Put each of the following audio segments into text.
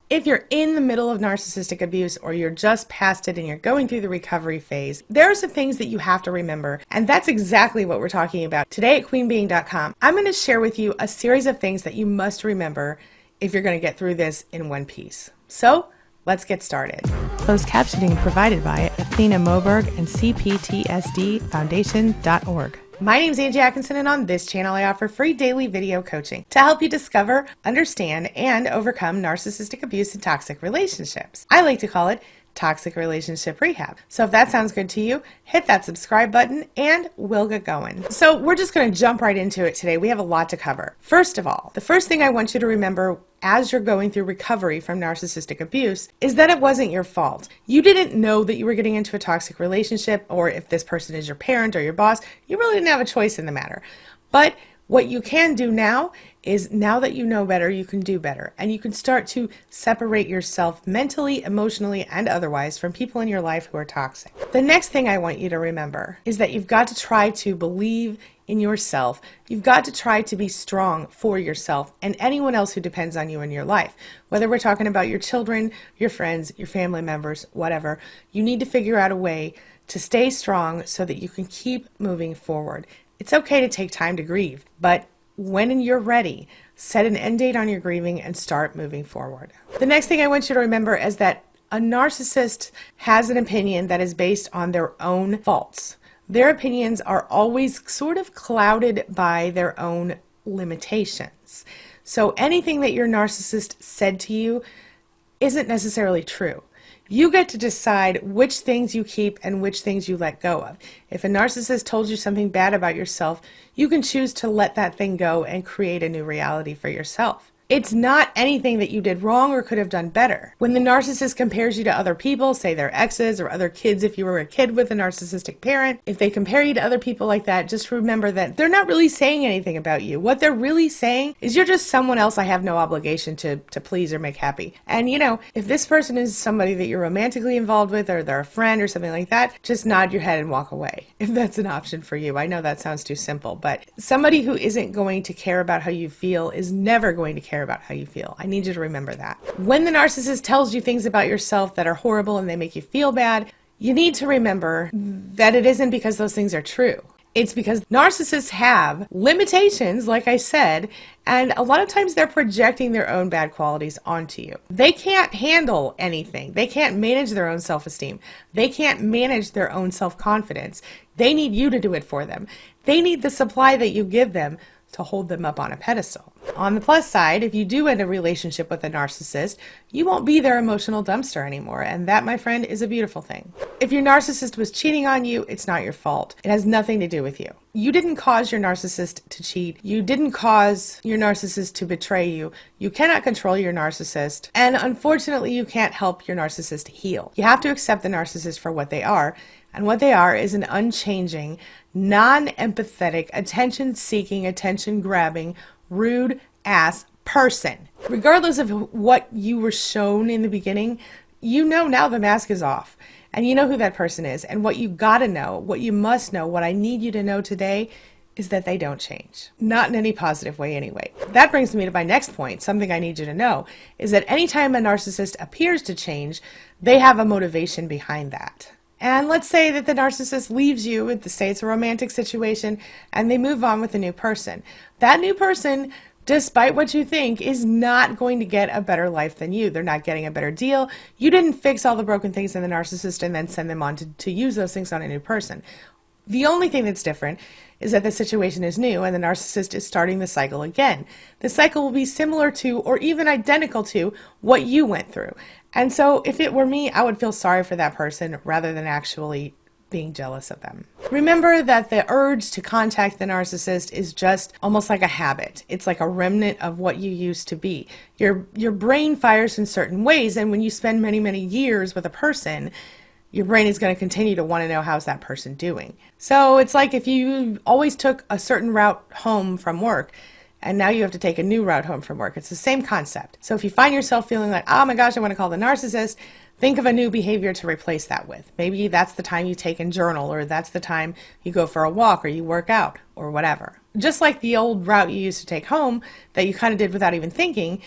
If you're in the middle of narcissistic abuse or you're just past it and you're going through the recovery phase, there are some things that you have to remember, and that's exactly what we're talking about today at queenbeing.com. I'm going to share with you a series of things that you must remember if you're going to get through this in one piece. So let's get started. Closed captioning provided by Athena Moberg and CPTSDFoundation.org. My name is Angela Atkinson, and on this channel I offer free daily video coaching to help you discover, understand, and overcome narcissistic abuse in toxic relationships. I like to call it toxic relationship rehab. So if that sounds good to you, hit that subscribe button and we'll get going. So we're just going to jump right into it today. We have a lot to cover. First of all, the first thing I want you to remember as you're going through recovery from narcissistic abuse is that it wasn't your fault. You didn't know that you were getting into a toxic relationship, or if this person is your parent or your boss, you really didn't have a choice in the matter. But what you can do now is, now that you know better, you can do better. And you can start to separate yourself mentally, emotionally, and otherwise from people in your life who are toxic. The next thing I want you to remember is that you've got to try to believe in yourself. You've got to try to be strong for yourself and anyone else who depends on you in your life. Whether we're talking about your children, your friends, your family members, whatever, you need to figure out a way to stay strong so that you can keep moving forward. It's okay to take time to grieve, but when you're ready, set an end date on your grieving and start moving forward. The next thing I want you to remember is that a narcissist has an opinion that is based on their own faults. Their opinions are always sort of clouded by their own limitations. So anything that your narcissist said to you isn't necessarily true. You get to decide which things you keep and which things you let go of. If a narcissist told you something bad about yourself, you can choose to let that thing go and create a new reality for yourself. It's not anything that you did wrong or could have done better. When the narcissist compares you to other people, say their exes or other kids if you were a kid with a narcissistic parent, if they compare you to other people like that, just remember that they're not really saying anything about you. What they're really saying is you're just someone else I have no obligation to please or make happy. And you know, if this person is somebody that you're romantically involved with, or they're a friend or something like that, just nod your head and walk away, if that's an option for you. I know that sounds too simple, but somebody who isn't going to care about how you feel is never going to care about how you feel. I need you to remember that. When the narcissist tells you things about yourself that are horrible and they make you feel bad, you need to remember that it isn't because those things are true. It's because narcissists have limitations, like I said, and a lot of times they're projecting their own bad qualities onto you. They can't handle anything. They can't manage their own self-esteem. They can't manage their own self-confidence. They need you to do it for them. They need the supply that you give them to hold them up on a pedestal. On the plus side, if you do end a relationship with a narcissist, you won't be their emotional dumpster anymore, and that, my friend, is a beautiful thing. If your narcissist was cheating on you, it's not your fault. It has nothing to do with you. You didn't cause your narcissist to cheat. You didn't cause your narcissist to betray you. You cannot control your narcissist, and unfortunately, you can't help your narcissist heal. You have to accept the narcissist for what they are, and what they are is an unchanging, non-empathetic, attention-seeking, attention-grabbing, rude-ass person. Regardless of what you were shown in the beginning, you know now the mask is off. And you know who that person is. And what you gotta know, what you must know, what I need you to know today is that they don't change. Not in any positive way anyway. That brings me to my next point. Something I need you to know is that anytime a narcissist appears to change, they have a motivation behind that. And let's say that the narcissist leaves you, say it's a romantic situation, and they move on with a new person. That new person, despite what you think, is not going to get a better life than you. They're not getting a better deal. You didn't fix all the broken things in the narcissist and then send them on to use those things on a new person. The only thing that's different is that the situation is new and the narcissist is starting the cycle again. The cycle will be similar to, or even identical to, what you went through. And so if it were me, I would feel sorry for that person rather than actually being jealous of them. Remember that the urge to contact the narcissist is just almost like a habit. It's like a remnant of what you used to be. Your brain fires in certain ways, and when you spend many, many years with a person, your brain is going to continue to want to know how's that person doing. So it's like if you always took a certain route home from work, and now you have to take a new route home from work. It's the same concept. So if you find yourself feeling like, oh my gosh, I want to call the narcissist, think of a new behavior to replace that with. Maybe that's the time you take and journal, or that's the time you go for a walk, or you work out, or whatever. Just like the old route you used to take home that you kind of did without even thinking,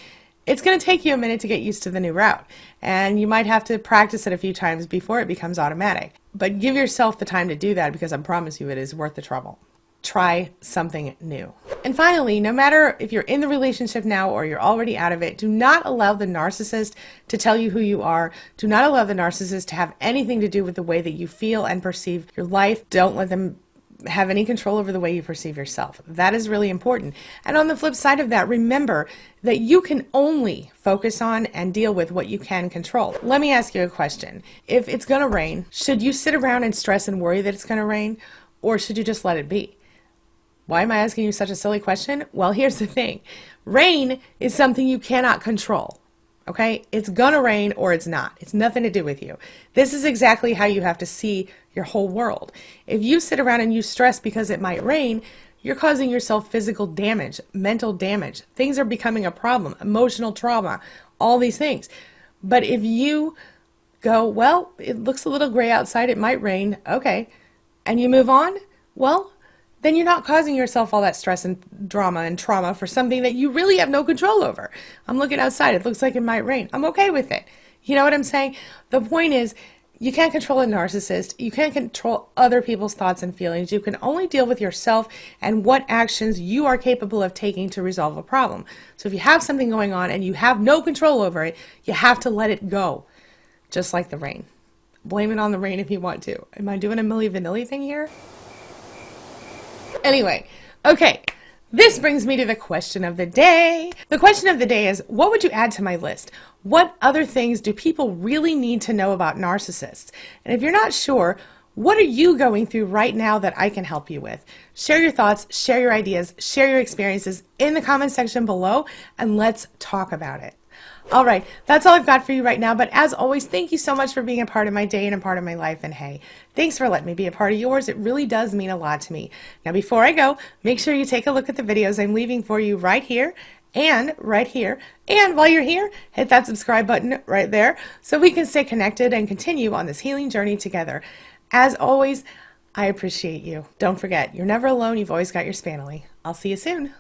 It's going to take you a minute to get used to the new route, and you might have to practice it a few times before it becomes automatic. But give yourself the time to do that, because I promise you it is worth the trouble. Try something new. And finally, no matter if you're in the relationship now or you're already out of it, do not allow the narcissist to tell you who you are. Do not allow the narcissist to have anything to do with the way that you feel and perceive your life. Don't let them have any control over the way you perceive yourself. That is really important. And on the flip side of that, remember that you can only focus on and deal with what you can control. Let me ask you a question. If it's going to rain, should you sit around and stress and worry that it's going to rain, or should you just let it be? Why am I asking you such a silly question? Well, here's the thing. Rain is something you cannot control. Okay? It's gonna rain or it's not. It's nothing to do with you. This is exactly how you have to see your whole world. If you sit around and you stress because it might rain, you're causing yourself physical damage, mental damage. Things are becoming a problem, emotional trauma, all these things. But if you go, well, it looks a little gray outside, it might rain, okay, and you move on, well, then you're not causing yourself all that stress and drama and trauma for something that you really have no control over. I'm looking outside, it looks like it might rain. I'm okay with it. You know what I'm saying? The point is, you can't control a narcissist. You can't control other people's thoughts and feelings. You can only deal with yourself and what actions you are capable of taking to resolve a problem. So if you have something going on and you have no control over it, you have to let it go. Just like the rain. Blame it on the rain if you want to. Am I doing a Milli Vanilli thing here? Anyway, okay, this brings me to the question of the day. The question of the day is, what would you add to my list? What other things do people really need to know about narcissists? And if you're not sure, what are you going through right now that I can help you with? Share your thoughts, share your ideas, share your experiences in the comment section below, and let's talk about it. All right, that's all I've got for you right now. But as always, thank you so much for being a part of my day and a part of my life. And hey, thanks for letting me be a part of yours. It really does mean a lot to me. Now, before I go, make sure you take a look at the videos I'm leaving for you right here and right here. And while you're here, hit that subscribe button right there so we can stay connected and continue on this healing journey together. As always, I appreciate you. Don't forget, you're never alone. You've always got your Spanily. I'll see you soon.